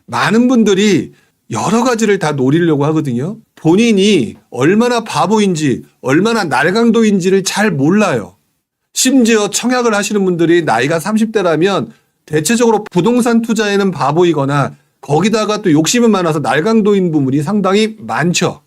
많은 분들이 여러 가지를 다 노리려고 하거든요. 본인이 얼마나 바보인지, 얼마나 날강도인지를 잘 몰라요. 심지어 청약을 하시는 분들이 나이가 30대라면 대체적으로 부동산 투자에는 바보이거나 거기다가 또 욕심은 많아서 날강도인 부분이 상당히 많죠.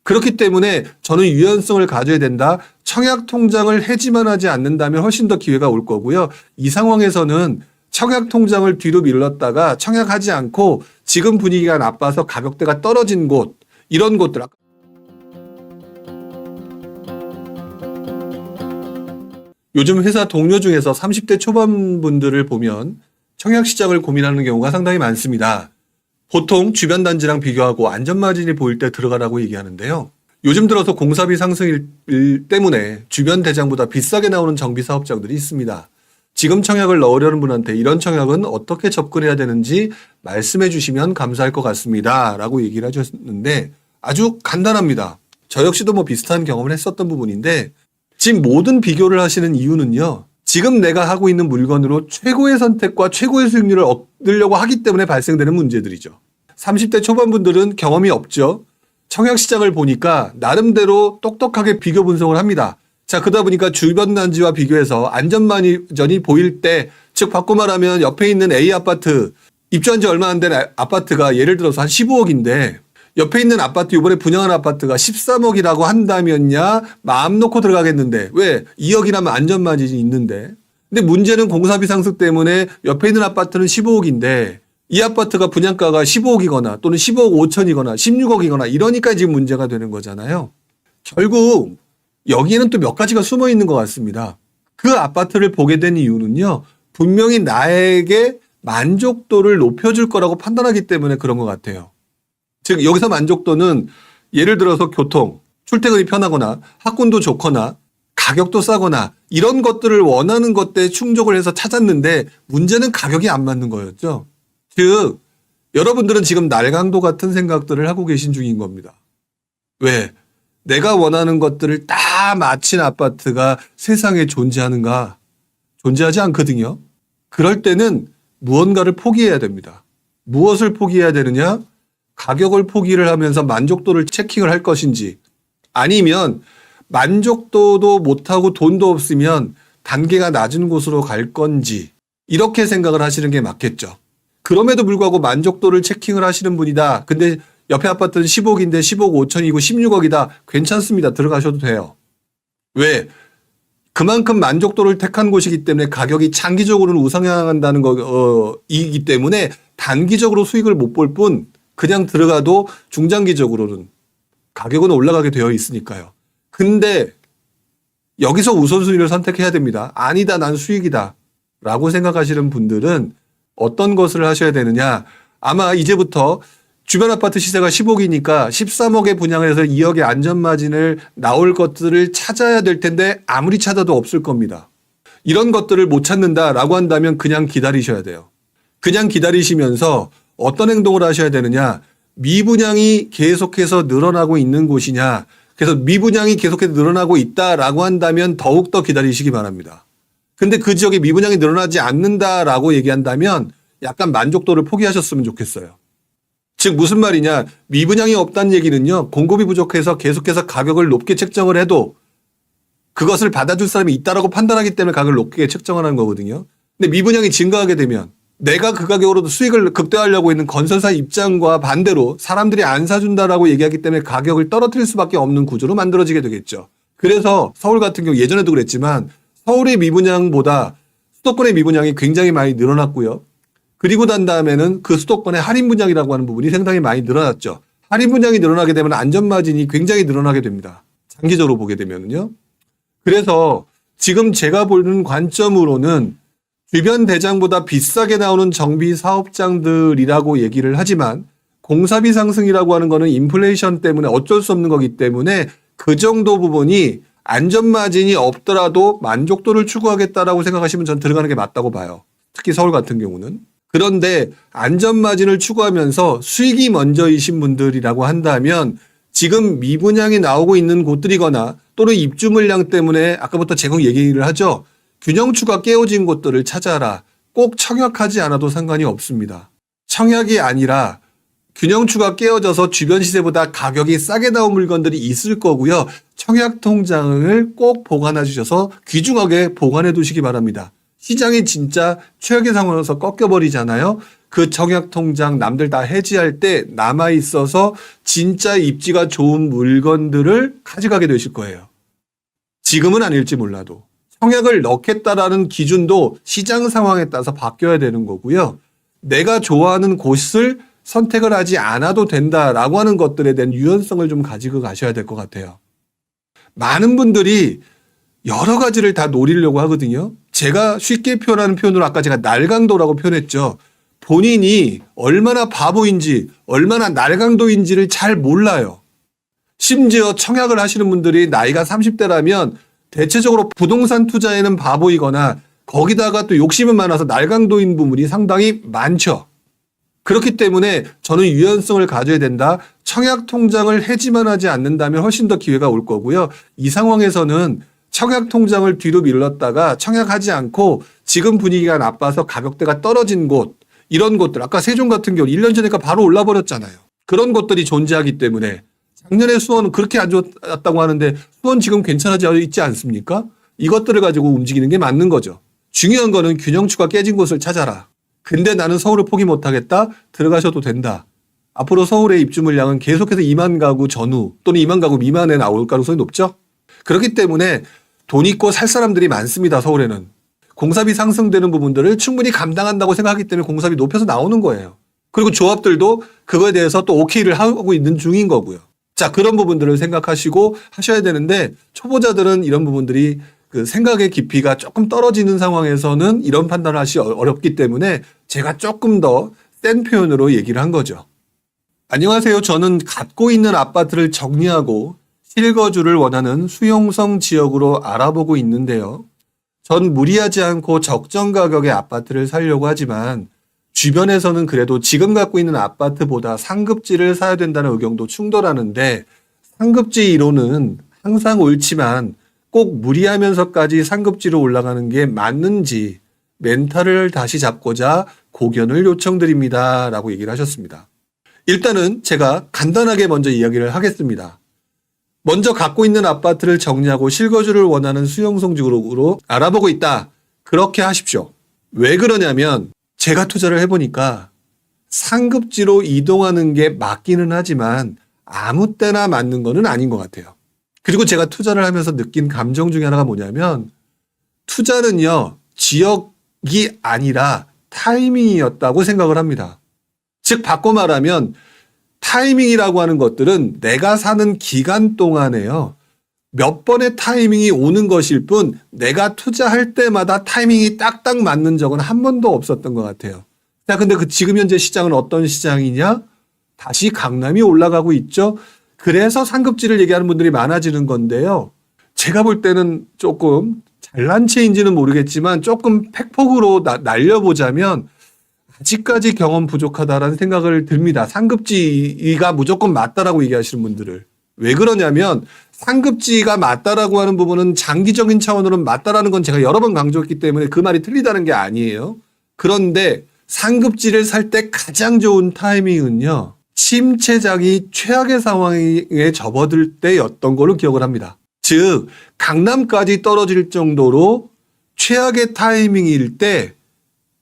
그렇기 때문에 저는 유연성을 가져야 된다. 청약 통장을 해지만 하지 않는다면 훨씬 더 기회가 올 거고요. 이 상황에서는 청약 통장을 뒤로 밀렀다가 청약하지 않고 지금 분위기가 나빠서 가격대가 떨어진 곳, 이런 곳들. 요즘 회사 동료 중에서 30대 초반 분들을 보면 청약 시장을 고민하는 경우가 상당히 많습니다. 보통 주변 단지랑 비교하고 안전마진이 보일 때 들어가라고 얘기하는데요. 요즘 들어서 공사비 상승 때문에 주변 대장보다 비싸게 나오는 정비 사업장들이 있습니다. 지금 청약을 넣으려는 분한테 이런 청약은 어떻게 접근해야 되는지 말씀해 주시면 감사할 것 같습니다. 라고 얘기를 하셨는데 아주 간단합니다. 저 역시도 뭐 비슷한 경험을 했었던 부분인데 지금 모든 비교를 하시는 이유는요. 지금 내가 하고 있는 물건으로 최고의 선택과 최고의 수익률을 얻으려고 하기 때문에 발생되는 문제들이죠. 30대 초반 분들은 경험이 없죠. 청약 시장을 보니까 나름대로 똑똑하게 비교 분석을 합니다. 자, 그러다 보니까 주변 단지와 비교해서 안전마진이 보일 때, 즉 바꿔 말하면 옆에 있는 A 아파트, 입주한 지 얼마 안 된 아파트가 예를 들어서 한 15억인데 옆에 있는 아파트, 이번에 분양한 아파트가 13억이라고 한다면야 마음 놓고 들어가겠는데 왜? 2억이라면 안전마진이 있는데. 근데 문제는 공사비 상승 때문에 옆에 있는 아파트는 15억인데 이 아파트가 분양가가 15억이거나 또는 15억 5천이거나 16억이거나 이러니까 지금 문제가 되는 거잖아요. 결국 여기에는 또 몇 가지가 숨어 있는 것 같습니다. 그 아파트를 보게 된 이유는요. 분명히 나에게 만족도를 높여줄 거라고 판단하기 때문에 그런 것 같아요. 즉 여기서 만족도는 예를 들어서 교통, 출퇴근이 편하거나 학군도 좋거나 가격도 싸거나 이런 것들을 원하는 것들에 충족을 해서 찾았는데 문제는 가격이 안 맞는 거였죠. 즉 여러분들은 지금 날강도 같은 생각들을 하고 계신 중인 겁니다. 왜? 내가 원하는 것들을 다 마친 아파트가 세상에 존재하는가? 존재하지 않거든요. 그럴 때는 무언가를 포기해야 됩니다. 무엇을 포기해야 되느냐? 가격을 포기를 하면서 만족도를 체킹을 할 것인지 아니면 만족도도 못하고 돈도 없으면 단계가 낮은 곳으로 갈 건지 이렇게 생각을 하시는 게 맞겠죠. 그럼에도 불구하고 만족도를 체킹을 하시는 분이다. 근데 옆에 아파트는 10억인데 15억 5천이고 16억이다. 괜찮습니다. 들어가셔도 돼요. 왜? 그만큼 만족도를 택한 곳이기 때문에 가격이 장기적으로는 우상향한다는 이기 때문에 단기적으로 수익을 못 볼 뿐 그냥 들어가도 중장기적으로는 가격은 올라가게 되어 있으니까요. 근데 여기서 우선순위를 선택해야 됩니다. 아니다, 난 수익이다 라고 생각하시는 분들은 어떤 것을 하셔야 되느냐. 아마 이제부터 주변 아파트 시세가 10억이니까 13억에 분양해서 2억의 안전마진을 나올 것들을 찾아야 될 텐데 아무리 찾아도 없을 겁니다. 이런 것들을 못 찾는다라고 한다면 그냥 기다리셔야 돼요. 그냥 기다리시면서 어떤 행동을 하셔야 되느냐. 미분양이 계속해서 늘어나고 있는 곳이냐. 그래서 미분양이 계속해서 늘어나고 있다라고 한다면 더욱더 기다리시기 바랍니다. 근데 그 지역에 미분양이 늘어나지 않는다라고 얘기한다면 약간 만족도를 포기하셨으면 좋겠어요. 즉 무슨 말이냐. 미분양이 없다는 얘기는요. 공급이 부족해서 계속해서 가격을 높게 책정을 해도 그것을 받아줄 사람이 있다라고 판단하기 때문에 가격을 높게 책정하는 거거든요. 근데 미분양이 증가하게 되면 내가 그 가격으로도 수익을 극대화하려고 있는 건설사 입장과 반대로 사람들이 안 사준다라고 얘기하기 때문에 가격을 떨어뜨릴 수밖에 없는 구조로 만들어지게 되겠죠. 그래서 서울 같은 경우 예전에도 그랬지만 서울의 미분양보다 수도권의 미분양이 굉장히 많이 늘어났고요. 그리고 난 다음에는 그 수도권의 할인 분양이라고 하는 부분이 상당히 많이 늘어났죠. 할인 분양이 늘어나게 되면 안전마진이 굉장히 늘어나게 됩니다. 장기적으로 보게 되면요. 그래서 지금 제가 보는 관점으로는 주변 대장보다 비싸게 나오는 정비 사업장들이라고 얘기를 하지만 공사비 상승이라고 하는 거는 인플레이션 때문에 어쩔 수 없는 거기 때문에 그 정도 부분이 안전마진이 없더라도 만족도를 추구하겠다라고 생각하시면 전 들어가는 게 맞다고 봐요. 특히 서울 같은 경우는. 그런데 안전마진을 추구하면서 수익이 먼저이신 분들이라고 한다면 지금 미분양이 나오고 있는 곳들이거나 또는 입주 물량 때문에 아까부터 제공 얘기를 하죠. 균형추가 깨어진 곳들을 찾아라. 꼭 청약하지 않아도 상관이 없습니다. 청약이 아니라 균형추가 깨어져서 주변 시세보다 가격이 싸게 나온 물건들이 있을 거고요. 청약 통장을 꼭 보관해 주셔서 귀중하게 보관해 두시기 바랍니다. 시장이 진짜 최악의 상황에서 꺾여버리잖아요. 그 청약 통장 남들 다 해지할 때 남아 있어서 진짜 입지가 좋은 물건들을 가져가게 되실 거예요. 지금은 아닐지 몰라도. 청약을 넣겠다라는 기준도 시장 상황에 따라서 바뀌어야 되는 거고요. 내가 좋아하는 곳을 선택을 하지 않아도 된다라고 하는 것들에 대한 유연성을 좀 가지고 가셔야 될 것 같아요. 많은 분들이 여러 가지를 다 노리려고 하거든요. 제가 쉽게 표현하는 표현으로 아까 제가 날강도라고 표현했죠. 본인이 얼마나 바보인지, 얼마나 날강도인지를 잘 몰라요. 심지어 청약을 하시는 분들이 나이가 30대라면 대체적으로 부동산 투자에는 바보이거나 거기다가 또 욕심은 많아서 날강도인 부분이 상당히 많죠. 그렇기 때문에 저는 유연성을 가져야 된다. 청약 통장을 해지만 하지 않는다면 훨씬 더 기회가 올 거고요. 이 상황에서는 청약 통장을 뒤로 밀렀다가 청약하지 않고 지금 분위기가 나빠서 가격대가 떨어진 곳, 이런 곳들, 아까 세종 같은 경우 1년 전에가 바로 올라버렸잖아요. 그런 곳들이 존재하기 때문에 작년에 수원은 그렇게 안 좋았다고 하는데 수원 지금 괜찮아져 있지 않습니까? 이것들을 가지고 움직이는 게 맞는 거죠. 중요한 거는 균형추가 깨진 곳을 찾아라. 근데 나는 서울을 포기 못하겠다? 들어가셔도 된다. 앞으로 서울의 입주 물량은 계속해서 2만 가구 전후 또는 2만 가구 미만에 나올 가능성이 높죠. 그렇기 때문에 돈 있고 살 사람들이 많습니다. 서울에는. 공사비 상승되는 부분들을 충분히 감당한다고 생각하기 때문에 공사비 높여서 나오는 거예요. 그리고 조합들도 그거에 대해서 또 오케이를 하고 있는 중인 거고요. 자, 그런 부분들을 생각하시고 하셔야 되는데 초보자들은 이런 부분들이 그 생각의 깊이가 조금 떨어지는 상황에서는 이런 판단을 하시기 어렵기 때문에 제가 조금 더 센 표현으로 얘기를 한 거죠. 안녕하세요. 저는 갖고 있는 아파트를 정리하고 실거주를 원하는 수용성 지역으로 알아보고 있는데요. 전 무리하지 않고 적정 가격의 아파트를 사려고 하지만 주변에서는 그래도 지금 갖고 있는 아파트보다 상급지를 사야 된다는 의견도 충돌하는데 상급지 이론은 항상 옳지만 꼭 무리하면서까지 상급지로 올라가는 게 맞는지 멘탈을 다시 잡고자 고견을 요청드립니다. 라고 얘기를 하셨습니다. 일단은 제가 간단하게 먼저 이야기를 하겠습니다. 먼저 갖고 있는 아파트를 정리하고 실거주를 원하는 수용성 지역으로 알아보고 있다. 그렇게 하십시오. 왜 그러냐면 제가 투자를 해보니까 상급지로 이동하는 게 맞기는 하지만 아무 때나 맞는 거는 아닌 것 같아요. 그리고 제가 투자를 하면서 느낀 감정 중에 하나가 뭐냐면 투자는요, 지역이 아니라 타이밍이었다고 생각을 합니다. 즉, 바꿔 말하면 타이밍이라고 하는 것들은 내가 사는 기간 동안에요, 몇 번의 타이밍이 오는 것일 뿐 내가 투자할 때마다 타이밍이 딱딱 맞는 적은 한 번도 없었던 것 같아요. 자, 근데 그 지금 현재 시장은 어떤 시장이냐? 다시 강남이 올라가고 있죠. 그래서 상급지를 얘기하는 분들이 많아지는 건데요. 제가 볼 때는 조금 잘난 체인지는 모르겠지만 조금 팩폭으로 날려보자면 아직까지 경험 부족하다라는 생각을 듭니다. 상급지가 무조건 맞다라고 얘기하시는 분들을. 왜 그러냐면 상급지가 맞다라고 하는 부분은 장기적인 차원으로는 맞다라는 건 제가 여러 번 강조했기 때문에 그 말이 틀리다는 게 아니에요. 그런데 상급지를 살 때 가장 좋은 타이밍은요, 침체장이 최악의 상황에 접어들 때였던 걸로 기억을 합니다. 즉 강남까지 떨어질 정도로 최악의 타이밍일 때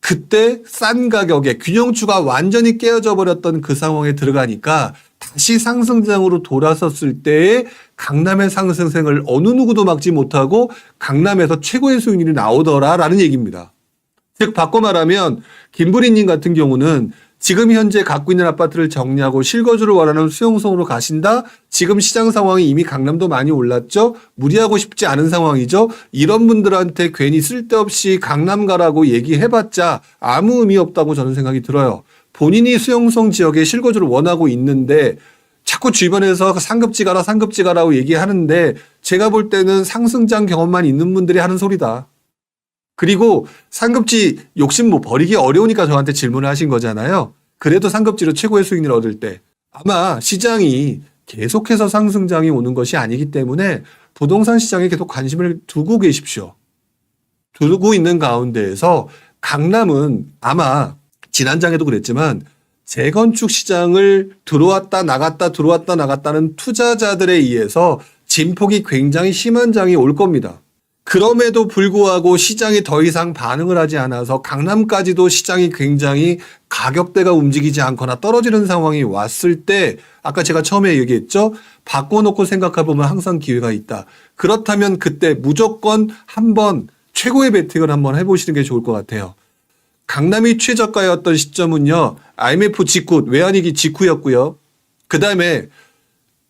그때 싼 가격에 균형추가 완전히 깨어져 버렸던 그 상황에 들어가니까 다시 상승장으로 돌아섰을 때의 강남의 상승생을 어느 누구도 막지 못하고 강남에서 최고의 수익률이 나오더라라는 얘기입니다. 즉 바꿔 말하면 김부리님 같은 경우는 지금 현재 갖고 있는 아파트를 정리하고 실거주를 원하는 수용성으로 가신다. 지금 시장 상황이 이미 강남도 많이 올랐죠. 무리하고 싶지 않은 상황이죠. 이런 분들한테 괜히 쓸데없이 강남 가라고 얘기해봤자 아무 의미 없다고 저는 생각이 들어요. 본인이 수용성 지역에 실거주를 원하고 있는데 자꾸 주변에서 상급지 가라 상급지 가라고 얘기하는데 제가 볼 때는 상승장 경험만 있는 분들이 하는 소리다. 그리고 상급지 욕심 뭐 버리기 어려우니까 저한테 질문을 하신 거잖아요. 그래도 상급지로 최고의 수익률을 얻을 때 아마 시장이 계속해서 상승장이 오는 것이 아니기 때문에 부동산 시장에 계속 관심을 두고 계십시오. 두고 있는 가운데에서 강남은 아마 지난장에도 그랬지만 재건축 시장을 들어왔다 나갔다 들어왔다 나갔다는 투자자들에 의해서 진폭이 굉장히 심한 장이 올 겁니다. 그럼에도 불구하고 시장이 더 이상 반응을 하지 않아서 강남까지도 시장이 굉장히 가격대가 움직이지 않거나 떨어지는 상황이 왔을 때 아까 제가 처음에 얘기했죠. 바꿔놓고 생각해보면 항상 기회가 있다. 그렇다면 그때 무조건 한번 최고의 베팅을 한번 해보시는 게 좋을 것 같아요. 강남이 최저가였던 시점은요. IMF 직후, 외환위기 직후였고요. 그 다음에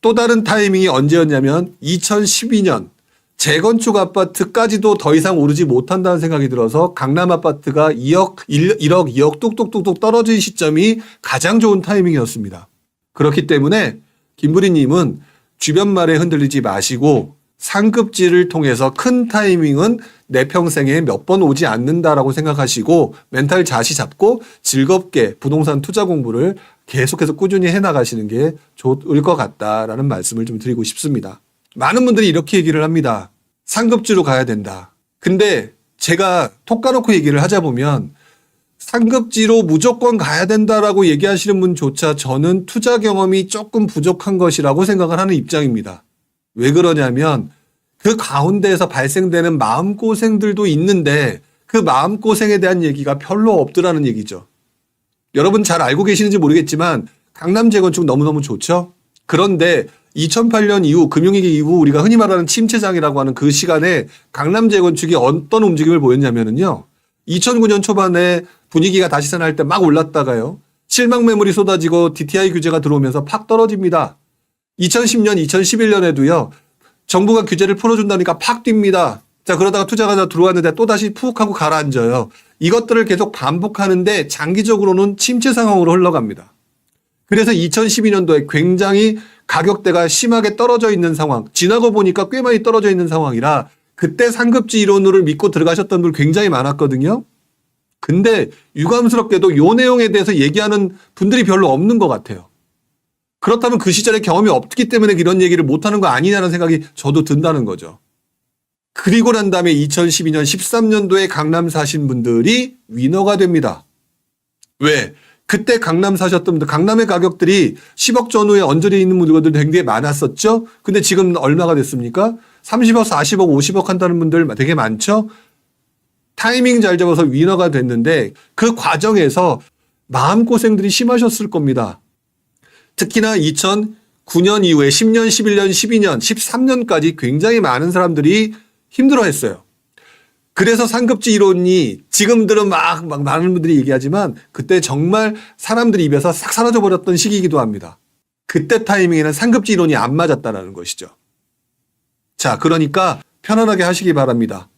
또 다른 타이밍이 언제였냐면 2012년 재건축 아파트까지도 더 이상 오르지 못한다는 생각이 들어서 강남 아파트가 1억, 2억 뚝뚝뚝뚝 떨어진 시점이 가장 좋은 타이밍이었습니다. 그렇기 때문에 김부리님은 주변 말에 흔들리지 마시고 상급지를 통해서 큰 타이밍은 내 평생에 몇 번 오지 않는다라고 생각하시고 멘탈 자시 잡고 즐겁게 부동산 투자 공부를 계속해서 꾸준히 해나가시는 게 좋을 것 같다라는 말씀을 좀 드리고 싶습니다. 많은 분들이 이렇게 얘기를 합니다. 상급지로 가야 된다. 근데 제가 톡 까놓고 얘기를 하자 보면 상급지로 무조건 가야 된다라고 얘기하시는 분조차 저는 투자 경험이 조금 부족한 것이라고 생각을 하는 입장입니다. 왜 그러냐면 그 가운데에서 발생되는 마음고생들도 있는데 그 마음고생에 대한 얘기가 별로 없더라는 얘기죠. 여러분 잘 알고 계시는지 모르겠지만 강남 재건축 너무너무 좋죠? 그런데 2008년 이후 금융위기 이후 우리가 흔히 말하는 침체장이라고 하는 그 시간에 강남 재건축이 어떤 움직임을 보였냐면요. 2009년 초반에 분위기가 다시 살아날 때 막 올랐다가요. 실망 매물이 쏟아지고 DTI 규제가 들어오면서 팍 떨어집니다. 2010년, 2011년에도요. 정부가 규제를 풀어준다니까 팍 뜁니다. 자, 그러다가 투자가 들어왔는데 또다시 푹 하고 가라앉아요. 이것들을 계속 반복하는데 장기적으로는 침체 상황으로 흘러갑니다. 그래서 2012년도에 굉장히 가격대가 심하게 떨어져 있는 상황, 지나고 보니까 꽤 많이 떨어져 있는 상황이라 그때 상급지 이론을 믿고 들어가셨던 분들 굉장히 많았거든요. 근데 유감스럽게도 이 내용에 대해서 얘기하는 분들이 별로 없는 것 같아요. 그렇다면 그 시절에 경험이 없기 때문에 이런 얘기를 못하는 거 아니냐는 생각이 저도 든다는 거죠. 그리고 난 다음에 2012년, 13년도에 강남 사신 분들이 위너가 됩니다. 왜? 그때 강남 사셨던 분들, 강남의 가격들이 10억 전후에 얹어져 있는 물건들 굉장히 많았었죠? 근데 지금 얼마가 됐습니까? 30억, 40억, 50억 한다는 분들 되게 많죠? 타이밍 잘 잡아서 위너가 됐는데 그 과정에서 마음고생들이 심하셨을 겁니다. 특히나 2009년 이후에 10년, 11년, 12년, 13년까지 굉장히 많은 사람들이 힘들어했어요. 그래서 상급지 이론이 지금들은 막 많은 분들이 얘기하지만 그때 정말 사람들이 입에서 싹 사라져 버렸던 시기이기도 합니다. 그때 타이밍에는 상급지 이론이 안 맞았다는 것이죠. 자, 그러니까 편안하게 하시기 바랍니다.